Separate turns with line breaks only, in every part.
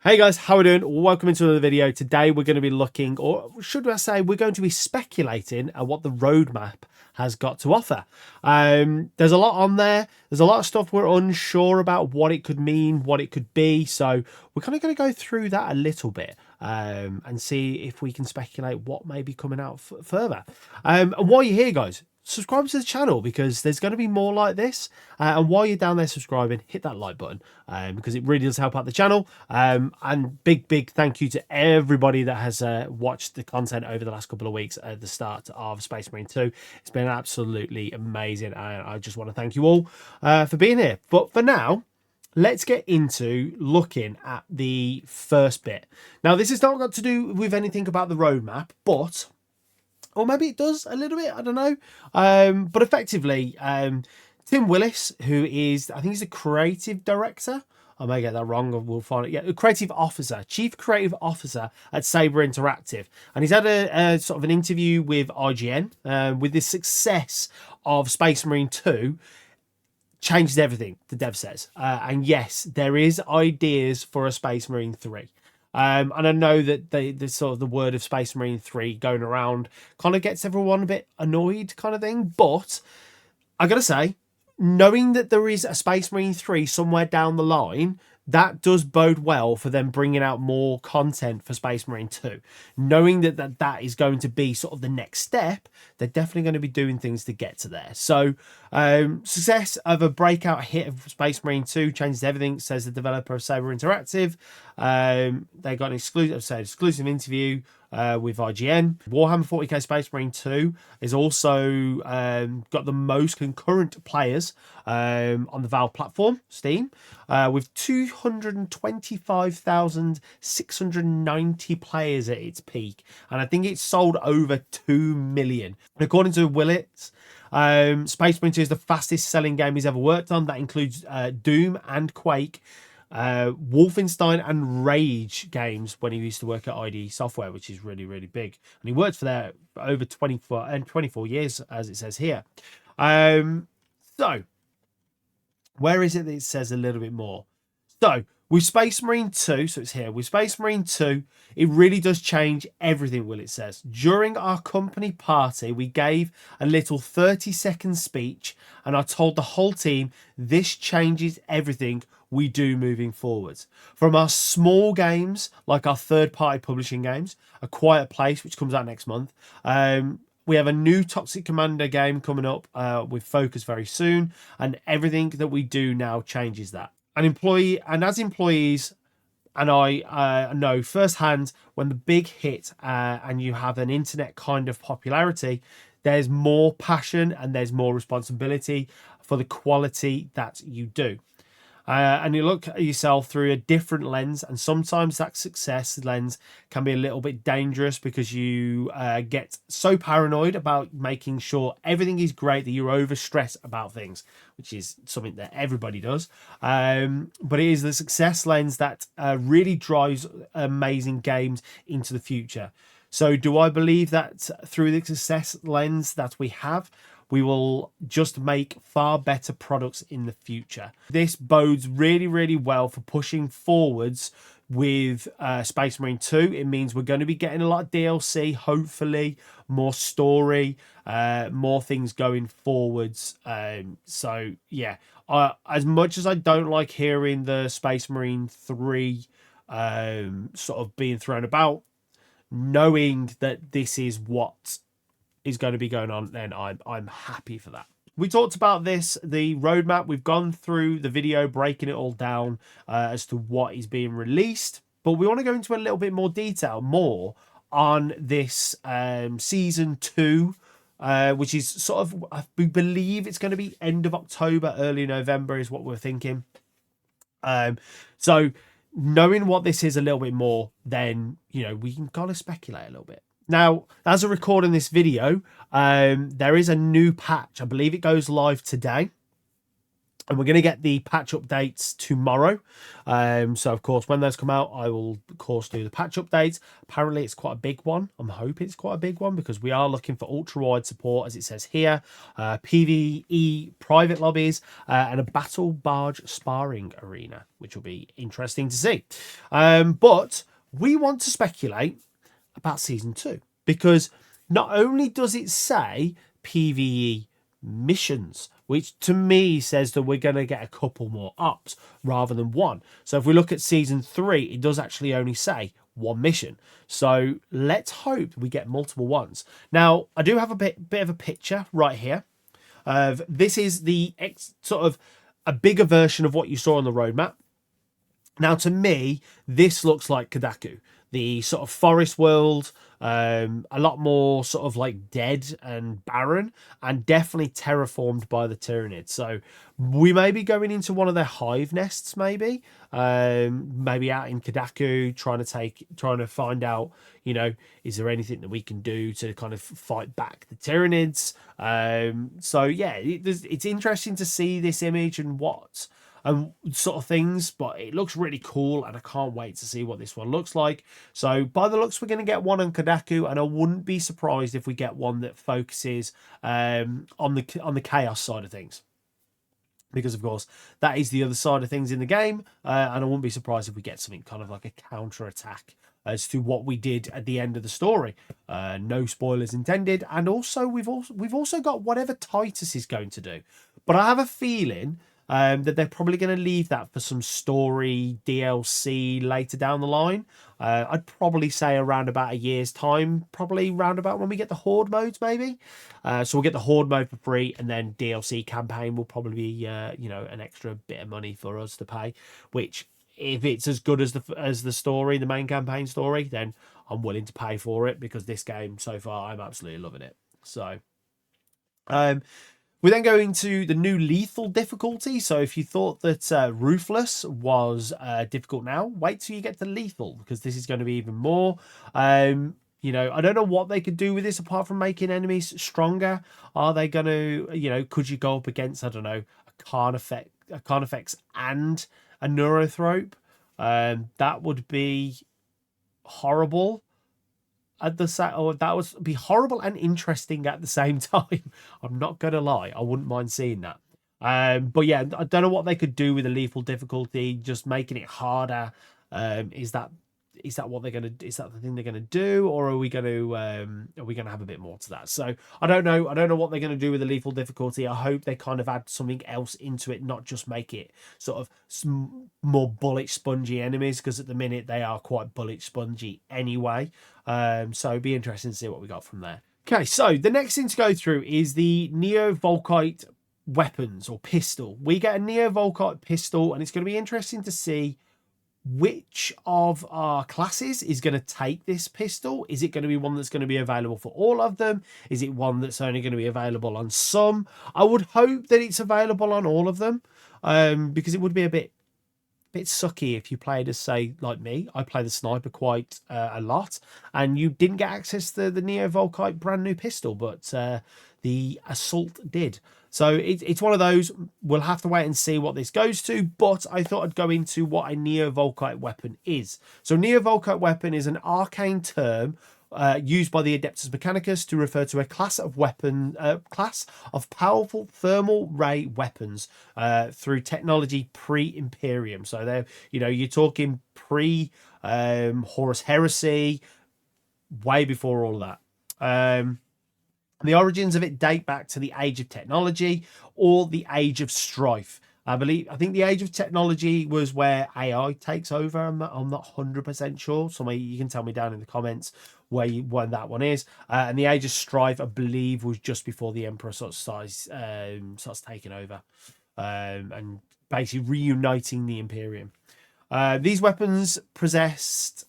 Hey guys, how are we doing? Welcome into another video. Today we're going to be looking, or should I say, we're going to be speculating at what the roadmap has got to offer. There's a lot on there. There's a lot of stuff we're unsure about what it could mean, what it could be. So we're kind of going to go through that a little bit and see if we can speculate what may be coming out further. And while you're here, guys, subscribe to the channel because there's going to be more like this. And while you're down there subscribing, hit that like button because it really does help out the channel. And big thank you to everybody that has watched the content over the last couple of weeks at the start of Space Marine 2. It's been absolutely amazing. And I just want to thank you all for being here. But for now, let's get into looking at the first bit. Now, this has not got to do with anything about the roadmap, but... or maybe it does a little bit, I don't know. But effectively, Tim Willis, who is, I think he's the creative director. I may get that wrong, we'll find it. Yeah, creative officer, chief creative officer at Saber Interactive. And he's had a sort of an interview with IGN with the success of Space Marine 2. Changed everything, the dev says. And yes, there is ideas for a Space Marine 3. And I know that the sort of the word of Space Marine 3 going around kind of gets everyone a bit annoyed kind of thing. But I got to say, knowing that there is a Space Marine 3 somewhere down the line, that does bode well for them bringing out more content for Space Marine 2. Knowing that is going to be sort of the next step, they're definitely going to be doing things to get to there. So, success of a breakout hit of Space Marine 2 changes everything, says the developer of Saber Interactive. They got an exclusive interview with IGN. Warhammer 40k Space Marine 2 is also got the most concurrent players on the Valve platform, Steam, with 225,690 players at its peak. And I think it's sold over 2 million. And according to Willits, Space Marine 2 is the fastest selling game he's ever worked on. That includes Doom and Quake, Wolfenstein and Rage games when he used to work at ID Software, which is really big, and he worked for there for over 24 years, as it says here. So where is it that it says a little bit more? So with Space Marine 2, so it's here, with Space Marine 2, it really does change everything, Will, it says. During our company party, we gave a little 30-second speech, and I told the whole team this changes everything we do moving forwards. From our small games, like our third-party publishing games, A Quiet Place, which comes out next month, we have a new Toxic Commander game coming up with Focus very soon, and everything that we do now changes that. As employees, and I know firsthand, when the big hit and you have an internet kind of popularity, there's more passion and there's more responsibility for the quality that you do. And you look at yourself through a different lens, and sometimes that success lens can be a little bit dangerous because you get so paranoid about making sure everything is great that you're overstressed about things, which is something that everybody does. But it is the success lens that really drives amazing games into the future. So do I believe that through the success lens that we have, we will just make far better products in the future? This bodes really well for pushing forwards with Space Marine 2. It means we're going to be getting a lot of DLC, hopefully, more story, more things going forwards. So, yeah, as much as I don't like hearing the Space Marine 3 sort of being thrown about, knowing that this is what is going to be going on, then I'm happy for that. We talked about this, the roadmap. We've gone through the video breaking it all down as to what is being released, but we want to go into a little bit more detail more on this season 2, which is sort of, we believe it's going to be end of October, early November is what we're thinking. So knowing what this is a little bit more, then we can kind of speculate a little bit. Now, as I record in this video, there is a new patch. I believe it goes live today. And we're going to get the patch updates tomorrow. So, of course, when those come out, I will, of course, do the patch updates. Apparently, it's quite a big one. I'm hoping it's quite a big one because we are looking for ultra-wide support, as it says here, PvE private lobbies, and a battle barge sparring arena, which will be interesting to see. But we want to speculate about Season 2 because not only does it say PvE missions, which to me says that we're going to get a couple more ups rather than one. So if we look at Season 3, it does actually only say one mission. So let's hope we get multiple ones. Now, I do have a bit of a picture right here. This is the sort of a bigger version of what you saw on the roadmap. Now, to me, this looks like CatKunYu, the sort of forest world, a lot more sort of like dead and barren, and definitely terraformed by the Tyranids. So we may be going into one of their hive nests, maybe out in CatKunYu, trying to find out, you know, is there anything that we can do to kind of fight back the Tyranids? So yeah, it's interesting to see this image and what sort of things, but it looks really cool and I can't wait to see what this one looks like. So by the looks, we're going to get one on CatKunYu, and I wouldn't be surprised if we get one that focuses on the chaos side of things, because of course that is the other side of things in the game, and I wouldn't be surprised if we get something kind of like a counter attack as to what we did at the end of the story. No spoilers intended. And also we've also got whatever Titus is going to do, but I have a feeling that they're probably going to leave that for some story DLC later down the line. I'd probably say around about a year's time, probably round about when we get the Horde modes, maybe. So we'll get the Horde mode for free, and then DLC campaign will probably be, you know, an extra bit of money for us to pay. Which, if it's as good as the story, the main campaign story, then I'm willing to pay for it, because this game so far I'm absolutely loving it. So, we then go into the new lethal difficulty. So if you thought that Ruthless was difficult now, wait till you get to lethal, because this is going to be even more. You know, I don't know what they could do with this apart from making enemies stronger. Are they going to, you know, could you go up against, I don't know, a Carnifex and a Neurothrope? That would be horrible. That would be horrible and interesting at the same time. I'm not gonna lie, I wouldn't mind seeing that. But yeah, I don't know what they could do with the lethal difficulty, just making it harder. Is that what they're gonna? Is that the thing they're gonna do, or are we gonna have a bit more to that? So I don't know. I don't know what they're gonna do with the lethal difficulty. I hope they kind of add something else into it, not just make it sort of more bullet spongy enemies, because at the minute they are quite bullet spongy anyway. So it'd be interesting to see what we got from there. Okay, so the next thing to go through is the Neo-volkite weapons or pistol. We get a Neo-volkite pistol, and it's going to be interesting to see which of our classes is going to take this pistol. Is it going to be one that's going to be available for all of them? Is it one that's only going to be available on some? I would hope that it's available on all of them, because it would be a bit sucky if you played as, say, like me. I play the sniper quite a lot, and you didn't get access to the Neo-volkite brand new pistol, but the assault did. So it's one of those. We'll have to wait and see what this goes to, but I thought I'd go into what a Neo-volkite weapon is. So Neo-volkite weapon is an arcane term used by the Adeptus Mechanicus to refer to a class of powerful thermal ray weapons through technology pre-Imperium. So they're, you know, you're talking pre Horus Heresy, way before all of that. The origins of it date back to the Age of Technology or the Age of Strife. I think the Age of Technology was where AI takes over. I'm not 100% sure. Somebody, you can tell me down in the comments when that one is. And the Age of Strife, I believe, was just before the Emperor starts taking over and basically reuniting the Imperium. These weapons possessed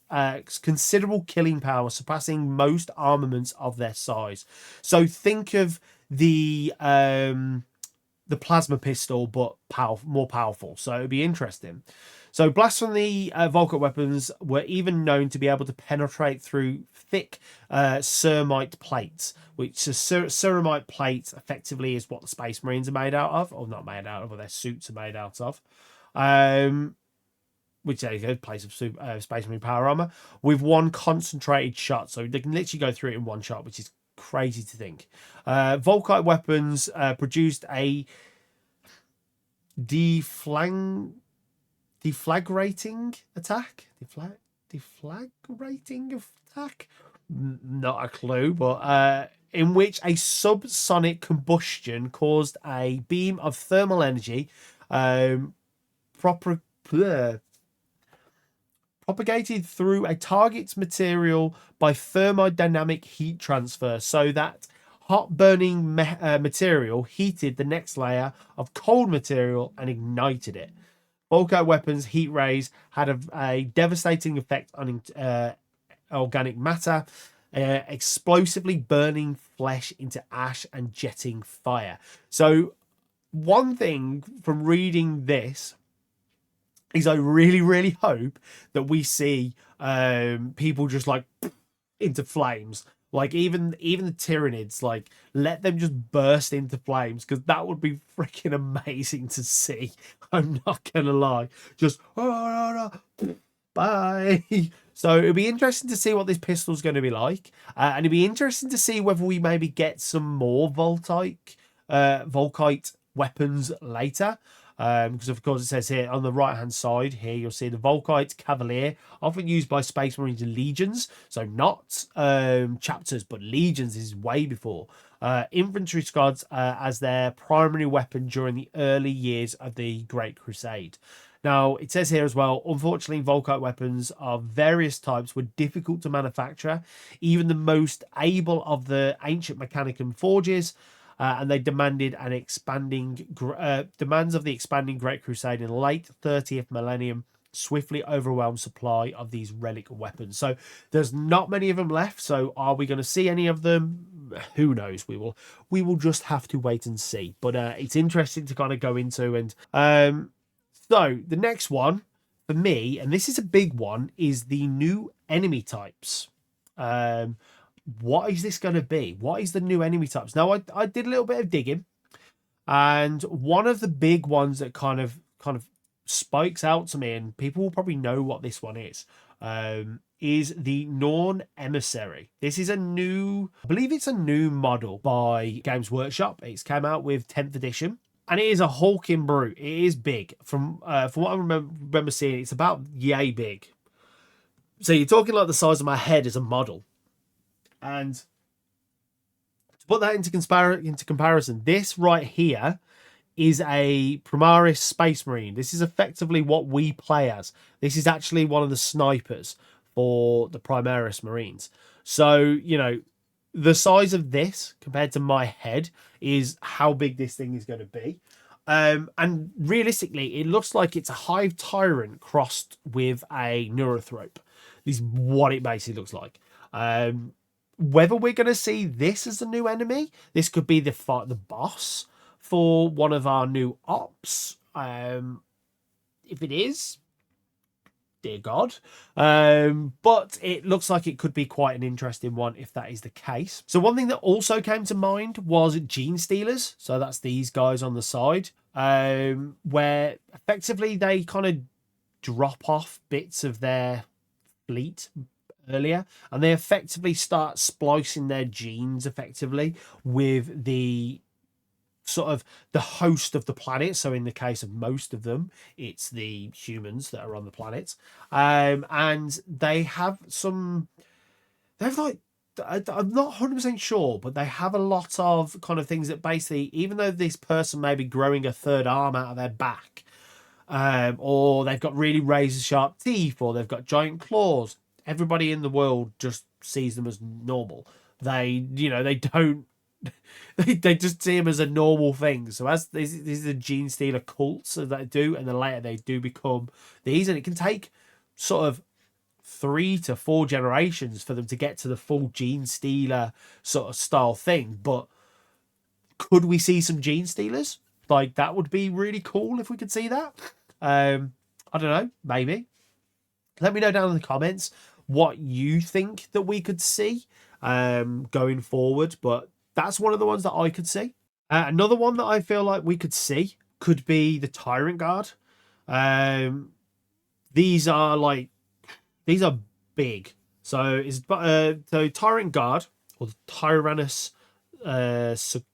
considerable killing power, surpassing most armaments of their size. So think of the the plasma pistol, but more powerful. So it'd be interesting. So blasts from the Volkite weapons were even known to be able to penetrate through thick ceramite plates, which a ceramite plate effectively is what the Space Marines are made out of, or not made out of, or their suits are made out of. Which there you go, place of Space Marine power armor, with one concentrated shot. So they can literally go through it in one shot, which is crazy to think. Volkite weapons produced a deflagrating attack. Deflagrating attack? Not a clue, but in which a subsonic combustion caused a beam of thermal energy propagated through a target's material by thermodynamic heat transfer, so that hot burning material heated the next layer of cold material and ignited it. Volkite weapons' heat rays had a devastating effect on organic matter, explosively burning flesh into ash and jetting fire. So one thing from reading this is I really, really hope that we see people just like into flames. Like even the Tyranids, like let them just burst into flames, because that would be freaking amazing to see. I'm not gonna lie. Just bye. So it'll be interesting to see what this pistol's going to be like, and it'll be interesting to see whether we maybe get some more Volkite weapons later. Because of course it says here on the right hand side here, you'll see the Volkite Cavalier, often used by Space Marines and Legions. So not chapters, but Legions is way before. Infantry squads as their primary weapon during the early years of the Great Crusade. Now, it says here as well, unfortunately, Volkite weapons of various types were difficult to manufacture. Even the most able of the ancient Mechanicum forges, and they demanded an demands of the expanding Great Crusade in the late 30th millennium swiftly overwhelmed supply of these relic weapons. So there's not many of them left. So are we going to see any of them? Who knows? We will just have to wait and see. But it's interesting to kind of go into. And so the next one for me, and this is a big one, is the new enemy types. What is this going to be? What is the new enemy types? Now, I did a little bit of digging, and one of the big ones that kind of spikes out to me, and people will probably know what this one is the Norn Emissary. This is I believe it's a new model by Games Workshop. It's came out with 10th edition. And it is a hulking brute. It is big. From what I remember seeing, it's about yay big. So you're talking like the size of my head as a model. And to put that into comparison, this right here is a Primaris Space Marine. This is effectively what we play as. This is actually one of the snipers for the Primaris Marines. So, you know, the size of this compared to my head is how big this thing is going to be. And realistically, it looks like it's a Hive Tyrant crossed with a Neurothrope. This is what it basically looks like. Whether we're going to see this as a new enemy, this could be the boss for one of our new ops. If it is, dear God. But it looks like it could be quite an interesting one if that is the case. So one thing that also came to mind was Gene Stealers. So that's these guys on the side, where effectively they kind of drop off bits of their fleet earlier, and they effectively start splicing their genes effectively with the sort of the host of the planet. So in the case of most of them, it's the humans that are on the planet, and they have like, I'm not 100% sure, but they have a lot of kind of things that basically, even though this person may be growing a third arm out of their back, or they've got really razor sharp teeth, or they've got giant claws, everybody in the world just sees them as normal. They don't. They just see them as a normal thing. So as this is a gene stealer cult, so they do, and then later they do become these, and it can take sort of 3 to 4 generations for them to get to the full gene stealer sort of style thing. But could we see some gene stealers? Like, that would be really cool if we could see that. I don't know, maybe. Let me know down in the comments what you think that we could see going forward. But that's one of the ones that I could see. Another one that I feel like we could see could be the Tyrant Guard. These are big. So so Tyrant Guard, or the Tyrannus Saccatus,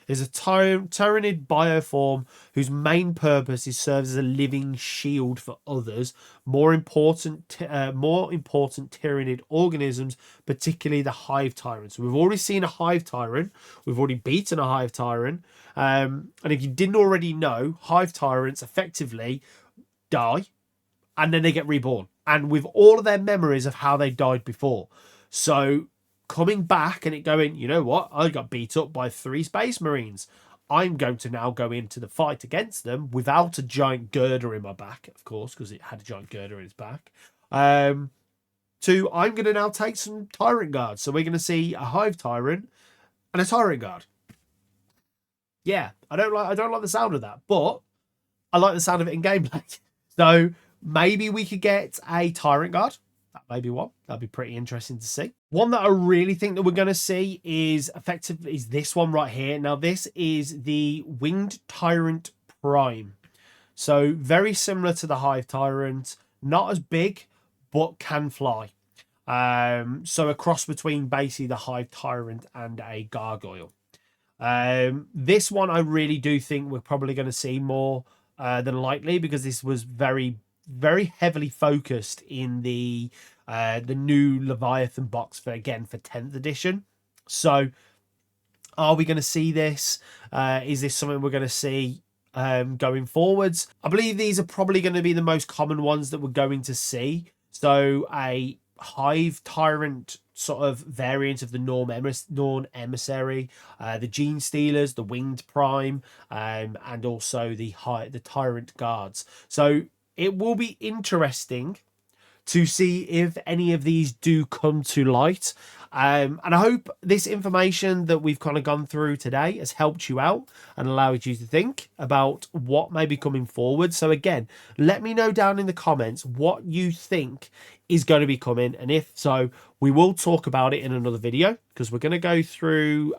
is a tyrannid bioform whose main purpose is serves as a living shield for others. More important tyrannid organisms, particularly the hive tyrant. So we've already seen a hive tyrant. We've already beaten a hive tyrant. And if you didn't already know, hive tyrants effectively die and then they get reborn, and with all of their memories of how they died before. So coming back and it going, you know what? I got beat up by 3 Space Marines. I'm going to now go into the fight against them without a giant girder in my back, of course, because it had a giant girder in its back. I'm going to now take some Tyrant Guards. So we're going to see a Hive Tyrant and a Tyrant Guard. Yeah, I don't like the sound of that, but I like the sound of it in gameplay. So maybe we could get a Tyrant Guard. That may be one. That'd be pretty interesting to see. One that I really think that we're going to see is this one right here. Now, this is the Winged Tyrant Prime. So very similar to the Hive Tyrant. Not as big, but can fly. So a cross between basically the Hive Tyrant and a Gargoyle. This one I really do think we're probably going to see more than likely, because this was very heavily focused in the new Leviathan box for 10th edition. So are we going to see this? Is this something we're going to see going forwards? I believe these are probably going to be the most common ones that we're going to see. So a Hive Tyrant sort of variant of the Norn Emissary, the Gene Stealers, the Winged Prime, and also the Tyrant Guards. So it will be interesting to see if any of these do come to light. And I hope this information that we've kind of gone through today has helped you out and allowed you to think about what may be coming forward. So again, let me know down in the comments what you think is going to be coming, and if so, we will talk about it in another video, because we're going to go through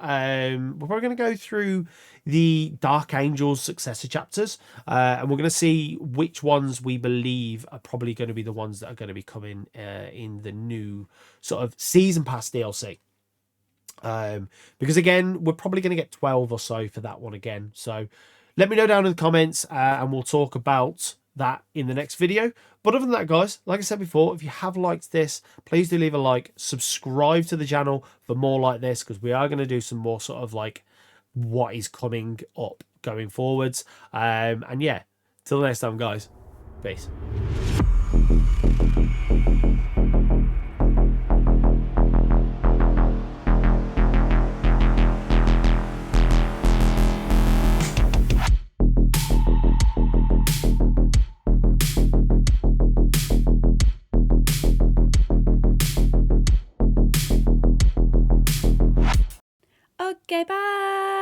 the Dark Angels successor chapters, and we're going to see which ones we believe are probably going to be the ones that are going to be coming in the new sort of season pass DLC. Because again, we're probably going to get 12 or so for that one again. So let me know down in the comments, and we'll talk about that in the next video. But other than that, guys, like I said before, if you have liked this, please do leave a like, subscribe to the channel for more like this, because we are going to do some more sort of like what is coming up going forwards. And yeah, till the next time, guys, peace.
Okay, bye.